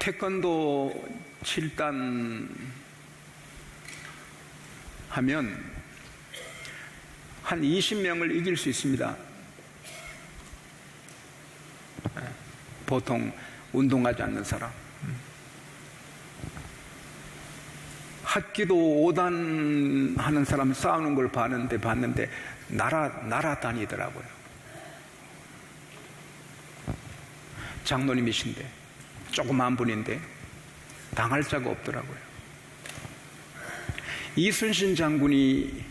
태권도 7단 하면 한 20명을 이길 수 있습니다. 보통 운동하지 않는 사람. 합기도 5단 하는 사람 싸우는 걸 봤는데 날아다니더라고요. 장로님이신데 조그만 분인데 당할 자가 없더라고요. 이순신 장군이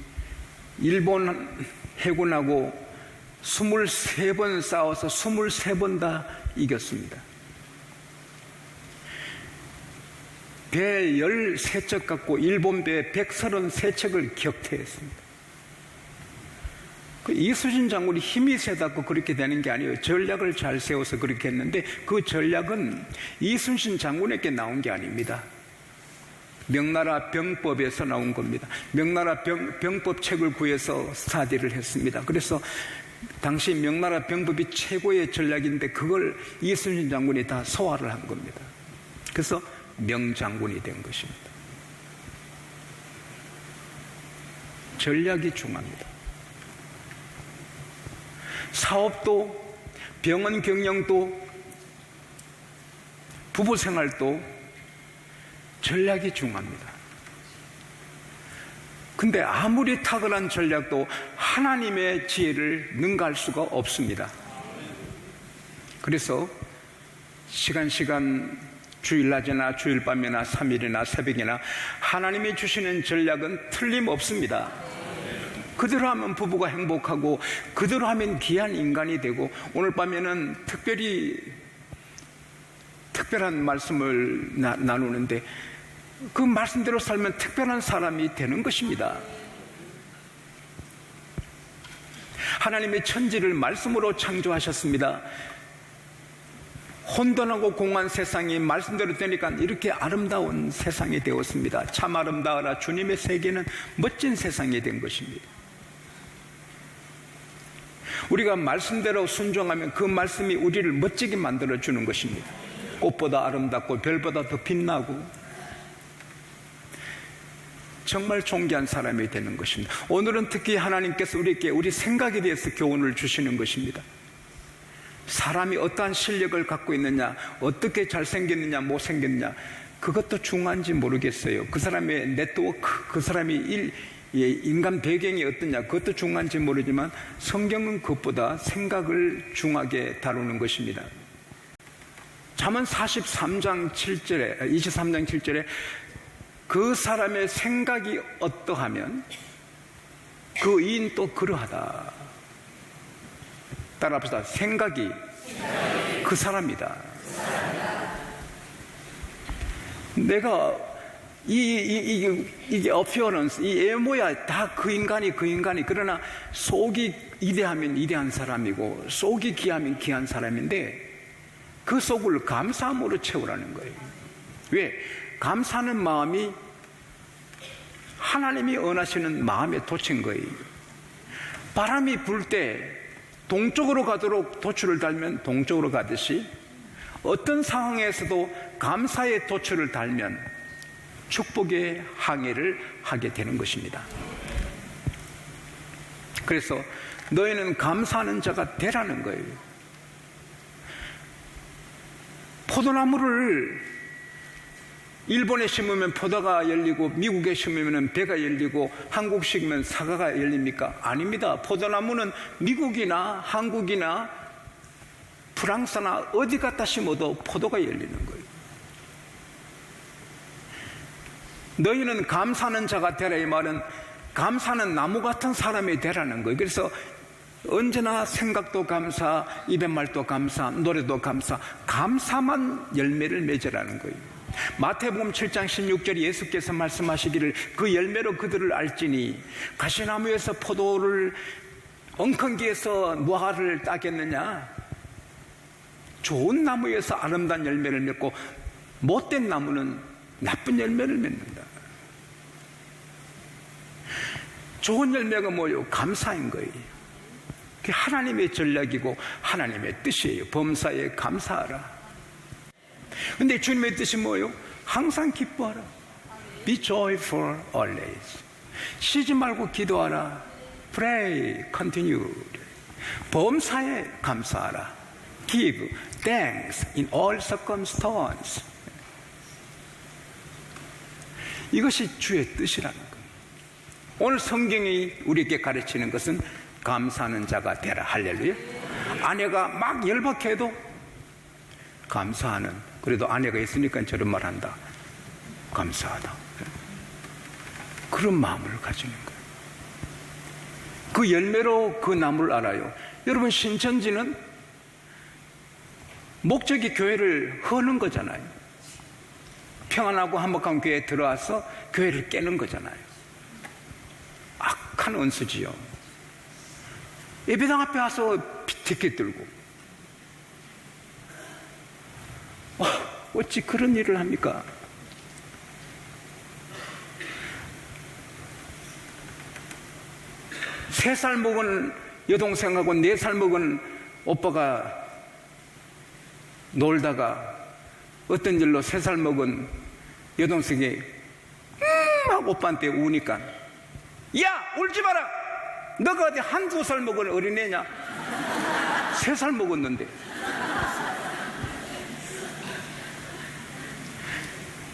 일본 해군하고 23번 싸워서 23번 다 이겼습니다. 배 13척 갖고 일본 배 133척을 격퇴했습니다. 그 이순신 장군이 힘이 세다고 그렇게 되는 게 아니에요. 전략을 잘 세워서 그렇게 했는데 그 전략은 이순신 장군에게 나온 게 아닙니다. 명나라 병법에서 나온 겁니다. 명나라 병법 책을 구해서 스타디를 했습니다. 그래서 당시 명나라 병법이 최고의 전략인데 그걸 이순신 장군이 다 소화를 한 겁니다. 그래서 명장군이 된 것입니다. 전략이 중요합니다. 사업도, 병원 경영도, 부부생활도 전략이 중요합니다. 근데 아무리 탁월한 전략도 하나님의 지혜를 능가할 수가 없습니다. 그래서 시간 주일낮이나 주일밤이나 3일이나 새벽이나 하나님이 주시는 전략은 틀림없습니다. 그대로 하면 부부가 행복하고 그대로 하면 귀한 인간이 되고, 오늘 밤에는 특별한 말씀을 나누는데 그 말씀대로 살면 특별한 사람이 되는 것입니다. 하나님의 천지를 말씀으로 창조하셨습니다. 혼돈하고 공한 세상이 말씀대로 되니까 이렇게 아름다운 세상이 되었습니다. 참 아름다워라. 주님의 세계는 멋진 세상이 된 것입니다. 우리가 말씀대로 순종하면 그 말씀이 우리를 멋지게 만들어주는 것입니다. 꽃보다 아름답고 별보다 더 빛나고 정말 존귀한 사람이 되는 것입니다. 오늘은 특히 하나님께서 우리에게 우리 생각에 대해서 교훈을 주시는 것입니다. 사람이 어떠한 실력을 갖고 있느냐, 어떻게 잘생겼느냐, 못생겼느냐, 그것도 중요한지 모르겠어요. 그 사람의 네트워크, 그 사람이 인간 배경이 어떠냐, 그것도 중요한지 모르지만 성경은 그것보다 생각을 중요하게 다루는 것입니다. 잠언 23장 7절에 그 사람의 생각이 어떠하면 그 이인도 그러하다. 따라합시다. 생각이 그 사람이다. 내가 이게 어피어런스, 이 외모야 다 그 인간이 그러나 속이 이대하면 이대한 사람이고 속이 귀하면 귀한 사람인데 그 속을 감사함으로 채우라는 거예요. 왜? 감사하는 마음이 하나님이 원하시는 마음에 돋친 거예요. 바람이 불 때 동쪽으로 가도록 도출을 달면 동쪽으로 가듯이 어떤 상황에서도 감사의 도출을 달면 축복의 항해를 하게 되는 것입니다. 그래서 너희는 감사하는 자가 되라는 거예요. 포도나무를 일본에 심으면 포도가 열리고 미국에 심으면 배가 열리고 한국 심으면 사과가 열립니까? 아닙니다. 포도나무는 미국이나 한국이나 프랑스나 어디 갖다 심어도 포도가 열리는 거예요. 너희는 감사하는 자가 되라, 이 말은 감사는 나무 같은 사람이 되라는 거예요. 그래서 언제나 생각도 감사, 입의 말도 감사, 노래도 감사, 감사만 열매를 맺으라는 거예요. 마태복음 7장 16절에 예수께서 말씀하시기를 그 열매로 그들을 알지니 가시나무에서 포도를 엉겅기에서 무화과를 따겠느냐? 좋은 나무에서 아름다운 열매를 맺고 못된 나무는 나쁜 열매를 맺는다. 좋은 열매가 뭐예요? 감사인 거예요. 그게 하나님의 전략이고 하나님의 뜻이에요. 범사에 감사하라. 근데 주님의 뜻이 뭐예요? 항상 기뻐하라. Be joyful always. 쉬지 말고 기도하라. Pray continually. 범사에 감사하라. Give thanks in all circumstances. 이것이 주의 뜻이라는 거예요. 오늘 성경이 우리에게 가르치는 것은 감사하는 자가 되라. 할렐루야. 아내가 막 열받게도 감사하는, 그래도 아내가 있으니까 저런 말 한다. 감사하다. 그런 마음을 가지는 거예요. 그 열매로 그 나무를 알아요. 여러분, 신천지는 목적이 교회를 허는 거잖아요. 평안하고 한복한 교회에 들어와서 교회를 깨는 거잖아요. 악한 은수지요. 예배당 앞에 와서 티켓 들고 어찌 그런 일을 합니까? 세 살 먹은 여동생하고 4살 먹은 오빠가 놀다가 어떤 일로 3살 먹은 여동생이 하고 오빠한테 우니까, 야, 울지 마라. 너가 어디 1-2살 먹은 어린애냐? 3살 먹었는데.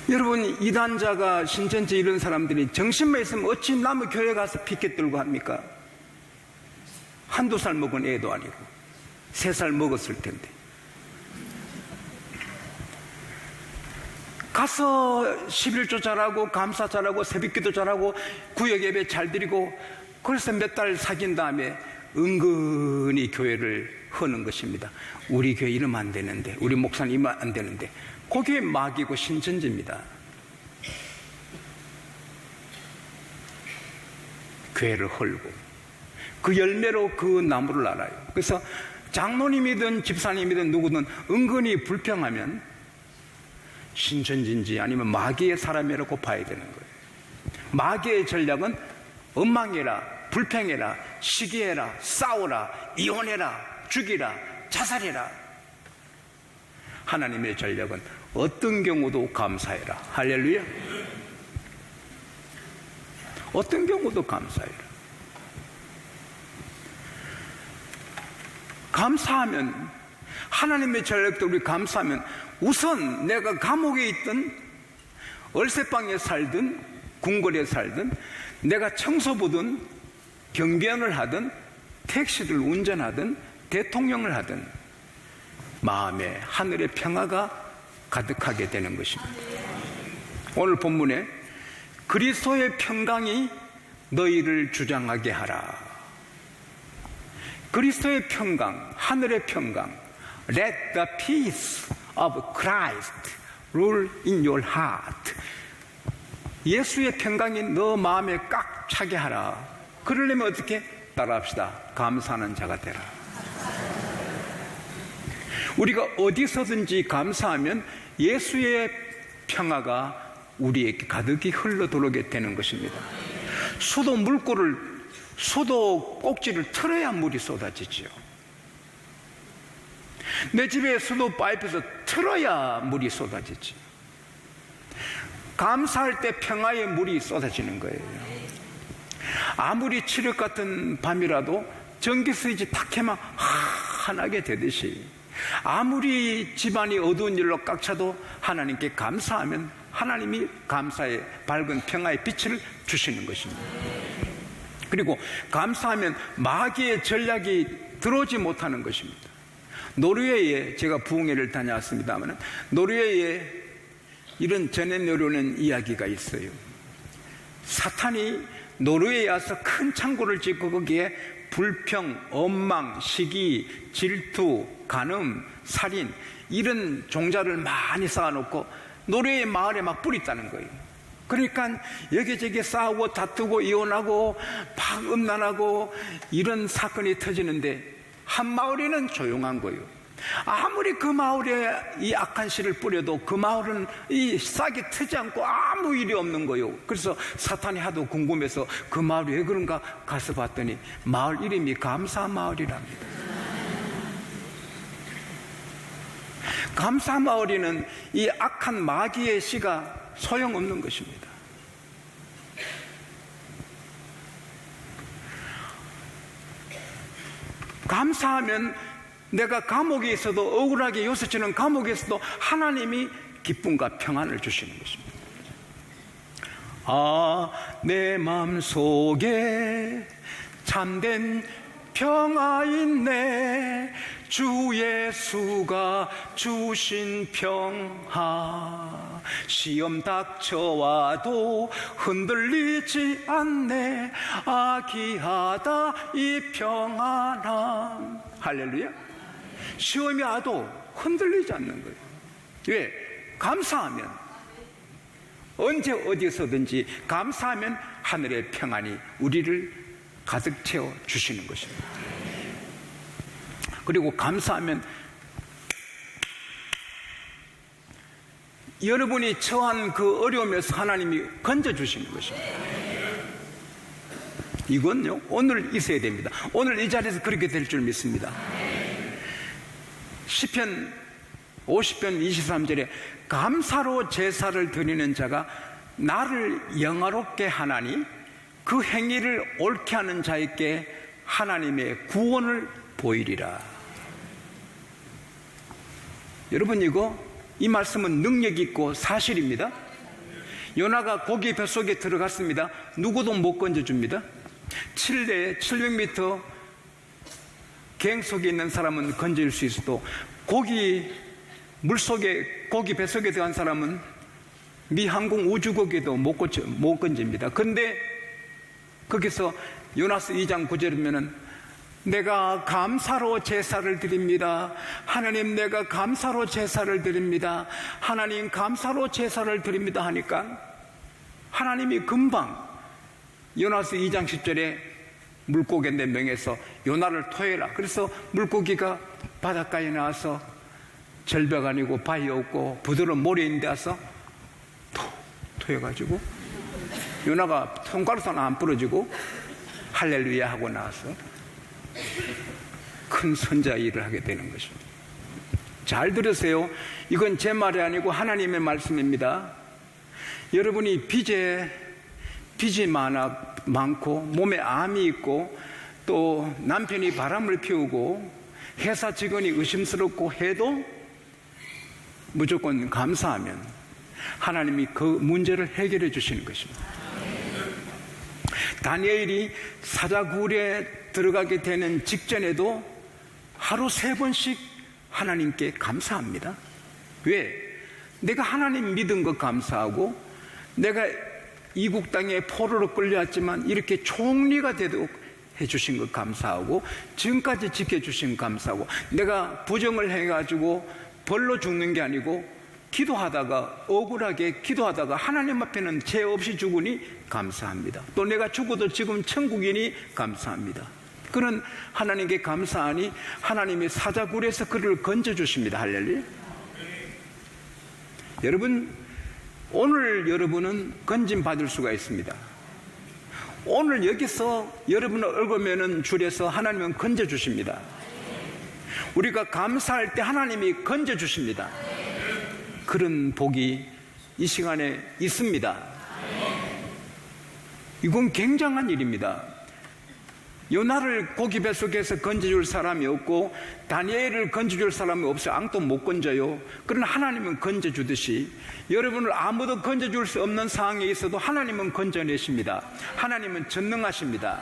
여러분, 이단자가 신천지 이런 사람들이 정신만 있으면 어찌 남의 교회 가서 피켓 들고 합니까? 1-2살 먹은 애도 아니고 3살 먹었을 텐데. 가서 11조 잘하고 감사 잘하고 새벽기도 잘하고 구역 예배 잘 드리고, 그래서 몇 달 사귄 다음에 은근히 교회를 허는 것입니다. 우리 교회 이러면 안 되는데, 우리 목사님 이러면 안 되는데. 그게 마귀고 신천지입니다. 교회를 헐고 그 열매로 그 나무를 알아요. 그래서 장로님이든 집사님이든 누구든 은근히 불평하면 신천지인지 아니면 마귀의 사람이라고 봐야 되는 거예요. 마귀의 전략은 엉망해라, 불평해라, 시기해라, 싸우라, 이혼해라, 죽이라, 자살해라. 하나님의 전략은 어떤 경우도 감사해라. 할렐루야. 어떤 경우도 감사해라. 감사하면, 하나님의 전략도 우리 감사하면, 우선 내가 감옥에 있든 얼쇠방에 살든 궁궐에 살든, 내가 청소부든 경비원을 하든 택시를 운전하든 대통령을 하든 마음에 하늘의 평화가 가득하게 되는 것입니다. 오늘 본문에 그리스도의 평강이 너희를 주장하게 하라. 그리스도의 평강, 하늘의 평강. Let the peace of Christ rule in your heart. 예수의 평강이 너 마음에 꽉 차게 하라. 그러려면 어떻게? 따라합시다. 감사하는 자가 되라. 우리가 어디서든지 감사하면 예수의 평화가 우리에게 가득히 흘러들어오게 되는 것입니다. 수도 꼭지를 틀어야 물이 쏟아지죠. 내 집에 수도 파이프에서 틀어야 물이 쏟아지죠. 감사할 때 평화의 물이 쏟아지는 거예요. 아무리 칠흑 같은 밤이라도 전기 스위치 탁 해만 환하게 되듯이, 아무리 집안이 어두운 일로 꽉 차도 하나님께 감사하면 하나님이 감사의 밝은 평화의 빛을 주시는 것입니다. 그리고 감사하면 마귀의 전략이 들어오지 못하는 것입니다. 노르웨이에 제가 부흥회를 다녀왔습니다만, 노르웨이에 이런 전해 내려오는 이야기가 있어요. 사탄이 노르웨이에 와서 큰 창고를 짓고 거기에 불평, 원망, 시기, 질투, 간음, 살인, 이런 종자를 많이 쌓아놓고 노르웨이 마을에 막 뿌렸다는 거예요. 그러니까 여기저기 싸우고 다투고 이혼하고 막 음란하고 이런 사건이 터지는데, 한 마을에는 조용한 거예요. 아무리 그 마을에 이 악한 씨를 뿌려도 그 마을은 이 싹이 트지 않고 아무 일이 없는 거예요. 그래서 사탄이 하도 궁금해서 그 마을이 왜 그런가 가서 봤더니 마을 이름이 감사 마을이랍니다. 감사마을에는 이 악한 마귀의 씨가 소용없는 것입니다. 감사하면 내가 감옥에 있어도, 억울하게 요새처럼 감옥에 있어도 하나님이 기쁨과 평안을 주시는 것입니다. 아, 내 마음속에 참된 평화 있네, 주 예수가 주신 평화. 시험 닥쳐와도 흔들리지 않네, 아기하다 이 평안함. 할렐루야. 시험이 와도 흔들리지 않는 거예요. 왜? 감사하면, 언제 어디서든지 감사하면 하늘의 평안이 우리를 가득 채워 주시는 것입니다. 그리고 감사하면 여러분이 처한 그 어려움에서 하나님이 건져주시는 것입니다. 이건요, 오늘 있어야 됩니다. 오늘 이 자리에서 그렇게 될 줄 믿습니다. 시편 50편 23절에 감사로 제사를 드리는 자가 나를 영화롭게 하나니 그 행위를 옳게 하는 자에게 하나님의 구원을 보이리라. 여러분, 이 말씀은 능력 있고 사실입니다. 요나가 고기 뱃속에 들어갔습니다. 누구도 못 건져줍니다. 700m 갱 속에 있는 사람은 건질 수 있어도 물속에, 고기 뱃속에 들어간 사람은 미 항공 우주국에도 못 건집니다. 그런데 거기서 요나스 2장 9절에 보면은 내가 감사로 제사를 드립니다. 하나님, 내가 감사로 제사를 드립니다. 하나님, 감사로 제사를 드립니다 하니까 하나님이 금방 요나스 2장 10절에 물고기인데 명해서 요나를 토해라. 그래서 물고기가 바닷가에 나와서 절벽 아니고 바위 없고 부드러운 모래인데 와서 토해가지고 요나가 손가락도 안 부러지고 할렐루야 하고 나와서 큰 선자 일을 하게 되는 것입니다. 잘 들으세요. 이건 제 말이 아니고 하나님의 말씀입니다. 여러분이 빚이 많고 몸에 암이 있고 또 남편이 바람을 피우고 회사 직원이 의심스럽고 해도 무조건 감사하면 하나님이 그 문제를 해결해 주시는 것입니다. 다니엘이 사자굴에 들어가게 되는 직전에도 하루 3번씩 하나님께 감사합니다. 왜? 내가 하나님 믿은 것 감사하고, 내가 이국 땅에 포로로 끌려왔지만 이렇게 총리가 되도록 해주신 것 감사하고, 지금까지 지켜주신 것 감사하고, 내가 부정을 해가지고 벌로 죽는 게 아니고 기도하다가, 억울하게 기도하다가 하나님 앞에는 죄 없이 죽으니 감사합니다. 또 내가 죽어도 지금 천국이니 감사합니다. 그런 하나님께 감사하니 하나님이 사자굴에서 그를 건져주십니다. 할렐루야. 여러분, 오늘 여러분은 건짐 받을 수가 있습니다. 오늘 여기서 여러분을 얽으면은 줄에서 하나님은 건져주십니다. 우리가 감사할 때 하나님이 건져주십니다. 그런 복이 이 시간에 있습니다. 이건 굉장한 일입니다. 요나를 고기 뱃속에서 건져줄 사람이 없고 다니엘을 건져줄 사람이 없어요. 아무도 못 건져요. 그러나 하나님은 건져주듯이 여러분을 아무도 건져줄 수 없는 상황에 있어도 하나님은 건져내십니다. 하나님은 전능하십니다.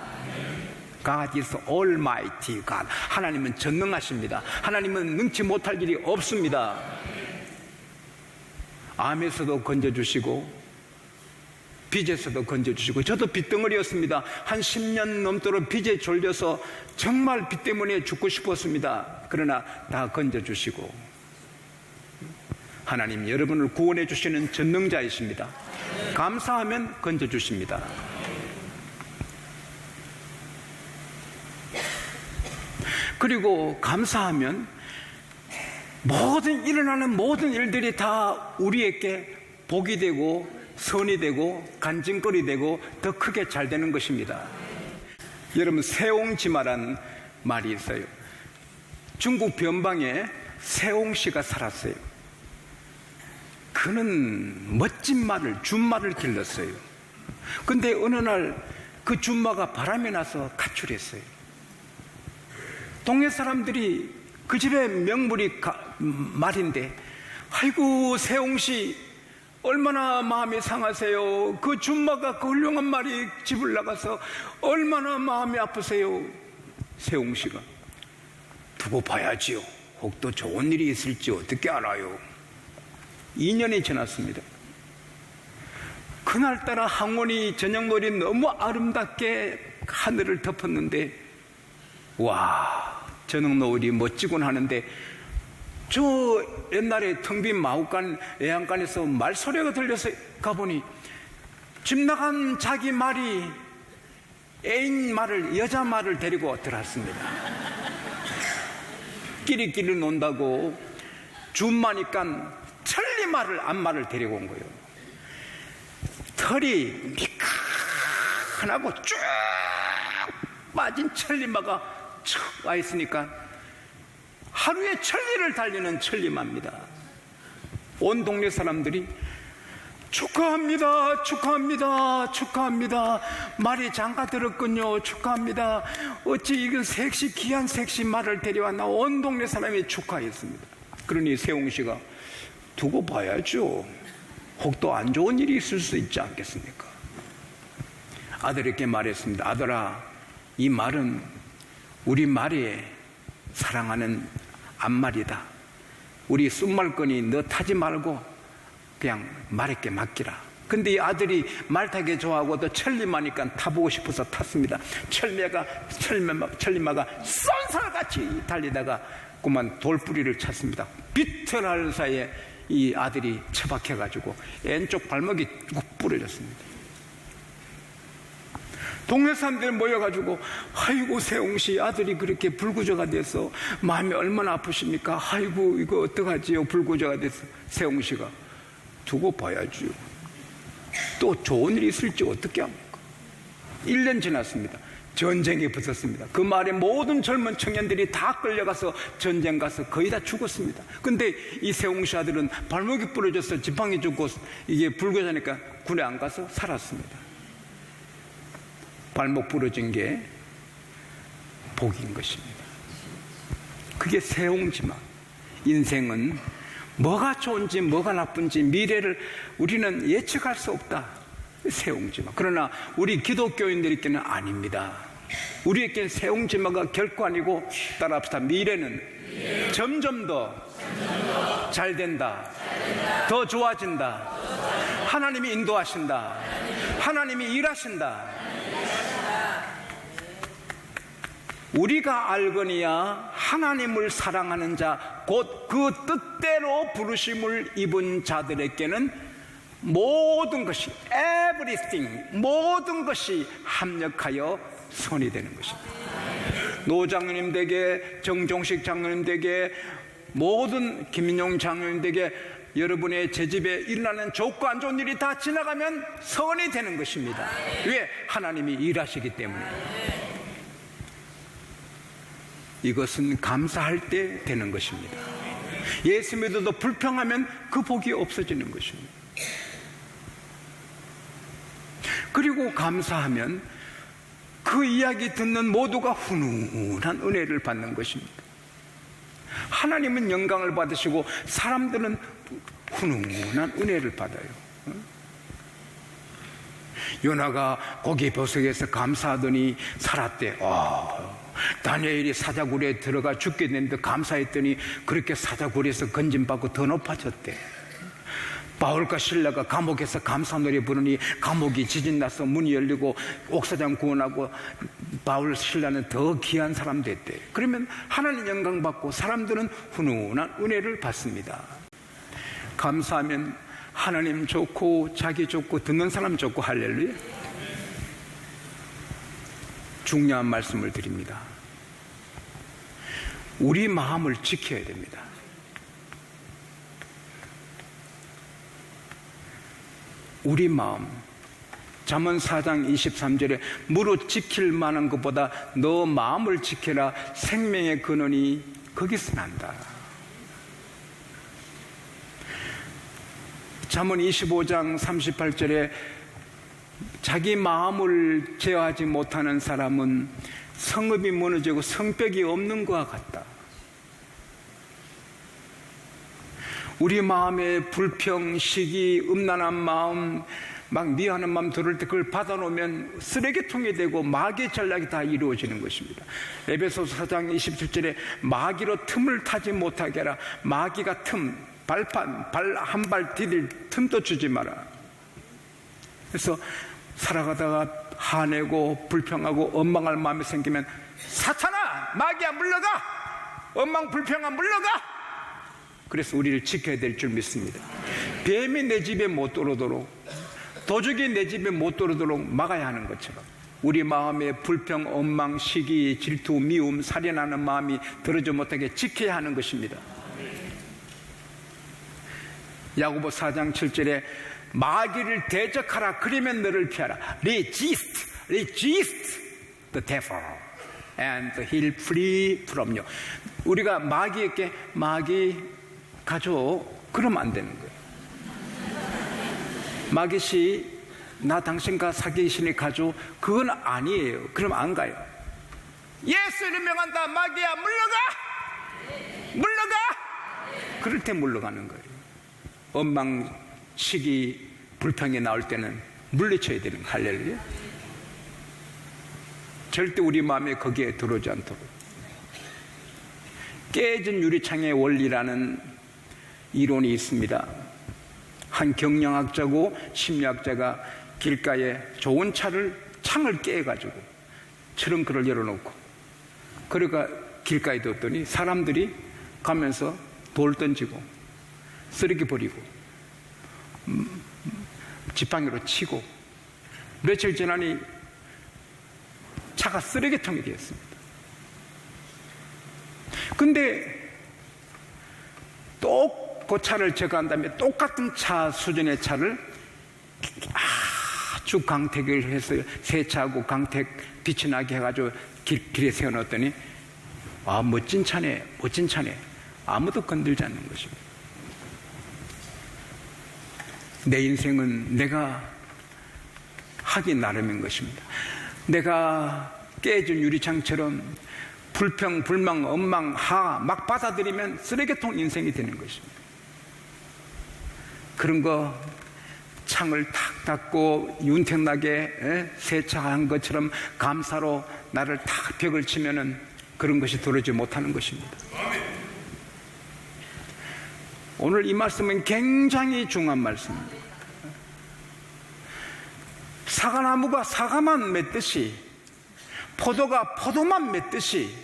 God is Almighty God. 하나님은 전능하십니다. 하나님은 능치 못할 일이 없습니다. 암에서도 건져주시고 빚에서도 건져주시고, 저도 빚덩어리였습니다. 한 10년 넘도록 빚에 졸려서 정말 빚 때문에 죽고 싶었습니다. 그러나 다 건져주시고, 하나님 여러분을 구원해 주시는 전능자이십니다. 감사하면 건져주십니다. 그리고 감사하면 일어나는 모든 일들이 다 우리에게 복이 되고 선이 되고 간증거리 되고 더 크게 잘 되는 것입니다. 여러분, 세옹지마란 말이 있어요. 중국 변방에 세옹씨가 살았어요. 그는 멋진 말을, 준마를 길렀어요. 근데 어느 날 그 준마가 바람이 나서 가출했어요. 동네 사람들이 그 집의 명물이 말인데, 아이고 세옹씨 얼마나 마음이 상하세요. 그 준마가 그 훌륭한 말이 집을 나가서 얼마나 마음이 아프세요. 세옹씨가 두고 봐야지요. 혹 또 좋은 일이 있을지 어떻게 알아요. 2년이 지났습니다. 그날따라 항원이 저녁놀이 너무 아름답게 하늘을 덮었는데, 와, 저녁노을이 멋지곤 하는데 저 옛날에 텅 빈 마구간 애양간에서 말소리가 들려서 가보니 집 나간 자기 말이 애인 말을, 여자 말을 데리고 들어왔습니다. 끼리끼리 논다고 준마니까 천리 말을, 암말을 데리고 온 거예요. 털이 미끈하고 쭉 빠진 천리마가 쭉 와 있으니까 하루에 천리를 달리는 천리마입니다. 온 동네 사람들이 축하합니다, 축하합니다, 축하합니다. 말이 장가 들었군요. 축하합니다. 어찌 이건 색시, 귀한 색시 말을 데려왔나. 온 동네 사람이 축하했습니다. 그러니 세옹씨가 두고 봐야죠. 혹 또 안 좋은 일이 있을 수 있지 않겠습니까? 아들에게 말했습니다. 아들아, 이 말은 우리 말이 사랑하는 암말이다. 우리 쑥말거니 너 타지 말고 그냥 말에게 맡기라. 근데 이 아들이 말 타기 좋아하고 또 천리마니까 타보고 싶어서 탔습니다. 천리마가 쏜살같이 달리다가 그만 돌뿌리를 찼습니다. 비틀할 사이에 이 아들이 처박혀가지고 왼쪽 발목이 뚝 부러졌습니다. 동네 사람들이 모여가지고 아이고 세옹씨 아들이 그렇게 불구조가 돼서 마음이 얼마나 아프십니까? 아이고 이거 어떡하지요? 불구조가 돼서. 세옹씨가 두고 봐야지요. 또 좋은 일이 있을지 어떻게 합니까? 1년 지났습니다. 전쟁이 붙었습니다. 그 말에 모든 젊은 청년들이 다 끌려가서 전쟁 가서 거의 다 죽었습니다. 근데 이 세옹씨 아들은 발목이 부러져서 지팡이 죽고 이게 불구조니까 군에 안 가서 살았습니다. 발목 부러진 게 복인 것입니다. 그게 세옹지마. 인생은 뭐가 좋은지 뭐가 나쁜지 미래를 우리는 예측할 수 없다. 세옹지마. 그러나 우리 기독교인들에게는 아닙니다. 우리에게는 세옹지마가 결코 아니고, 따라합시다. 미래는 점점 더 잘 된다. 더 좋아진다. 하나님이 인도하신다. 하나님이 일하신다. 우리가 알거니와 하나님을 사랑하는 자, 곧 그 뜻대로 부르심을 입은 자들에게는 모든 것이, everything, 모든 것이 합력하여 선이 되는 것입니다. 노 장로님 댁에, 정종식 장로님 댁에, 모든 김인용 장로님 댁에 여러분의 제 집에 일어나는 좋고 안 좋은 일이 다 지나가면 선이 되는 것입니다. 왜? 하나님이 일하시기 때문에. 이것은 감사할 때 되는 것입니다. 예수 믿어도 불평하면 그 복이 없어지는 것입니다. 그리고 감사하면 그 이야기 듣는 모두가 훈훈한 은혜를 받는 것입니다. 하나님은 영광을 받으시고 사람들은 훈훈한 은혜를 받아요. 요나가 고기 보석에서 감사하더니 살았대. 다니엘이 사자굴에 들어가 죽게 됐는데 감사했더니 그렇게 사자굴에서 건진받고 더 높아졌대. 바울과 실라가 감옥에서 감사 노래 부르니 감옥이 지진나서 문이 열리고 옥사장 구원하고 바울 실라는 더 귀한 사람 됐대. 그러면 하나님 영광 받고 사람들은 훈훈한 은혜를 받습니다. 감사하면 하나님 좋고 자기 좋고 듣는 사람 좋고 할렐루야. 중요한 말씀을 드립니다. 우리 마음을 지켜야 됩니다. 우리 마음. 잠언 4장 23절에 무릇 지킬 만한 것보다 너 마음을 지켜라. 생명의 근원이 거기서 난다. 잠언 25장 38절에 자기 마음을 제어하지 못하는 사람은 성읍이 무너지고 성벽이 없는 것과 같다. 우리 마음에 불평, 시기, 음란한 마음, 막 미안한 마음 들을 때 그걸 받아놓으면 쓰레기통이 되고 마귀의 전략이 다 이루어지는 것입니다. 에베소서 4장 27절에 마귀로 틈을 타지 못하게 하라. 마귀가 틈, 발판, 발 한 발 디딜 틈도 주지 마라. 그래서 살아가다가 화내고 불평하고 원망할 마음이 생기면 사탄아, 마귀야 물러가! 원망 불평아 물러가! 그래서 우리를 지켜야 될 줄 믿습니다. 뱀이 내 집에 못 들어오도록, 도적이 내 집에 못 들어오도록 막아야 하는 것처럼 우리 마음에 불평, 원망, 시기, 질투, 미움, 살인하는 마음이 들어오지 못하게 지켜야 하는 것입니다. 야고보 4장 7절에 마귀를 대적하라. 그러면 너를 피하라. Resist the devil and he'll flee from you. 우리가 마귀에게 마귀 가져 그러면 안 되는 거예요. 마귀씨 나 당신과 사귀시니 가져 그건 아니에요. 그럼 안 가요. 예수를 명한다. 마귀야 물러가. 그럴 때 물러가는 거예요. 원망, 시기, 불평이 나올 때는 물리쳐야 되는 거예요. 할렐루야. 절대 우리 마음에 거기에 들어오지 않도록. 깨진 유리창의 원리라는 이론이 있습니다. 한 경영학자고 심리학자가 길가에 좋은 창을 깨가지고 트렁크를 열어놓고 그러니까 길가에 뒀더니 사람들이 가면서 돌 던지고 쓰레기 버리고 지팡이로 치고 며칠 지나니 차가 쓰레기통이 되었습니다. 근데 또 그 차를 제거한 다음에 똑같은 차 수준의 차를 아주 강택을 해서 세차하고 강택 빛이 나게 해가지고 길에 세워놨더니 멋진 차네. 아무도 건들지 않는 것입니다. 내 인생은 내가 하기 나름인 것입니다. 내가 깨진 유리창처럼 불평, 불망, 원망, 막 받아들이면 쓰레기통 인생이 되는 것입니다. 그런 거 창을 탁 닫고 윤택나게 세차한 것처럼 감사로 나를 탁 벽을 치면은 그런 것이 들어오지 못하는 것입니다. 오늘 이 말씀은 굉장히 중요한 말씀입니다. 사과나무가 사과만 맺듯이 포도가 포도만 맺듯이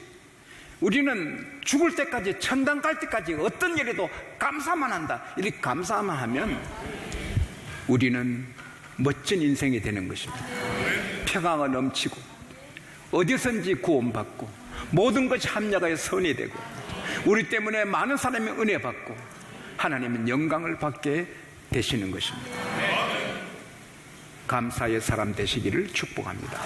우리는 죽을 때까지 천당 갈 때까지 어떤 일에도 감사만 한다. 이렇게 감사만 하면 우리는 멋진 인생이 되는 것입니다. 평화가 넘치고 어디선지 구원받고 모든 것이 합력하여 선이 되고 우리 때문에 많은 사람이 은혜 받고 하나님은 영광을 받게 되시는 것입니다. 감사의 사람 되시기를 축복합니다.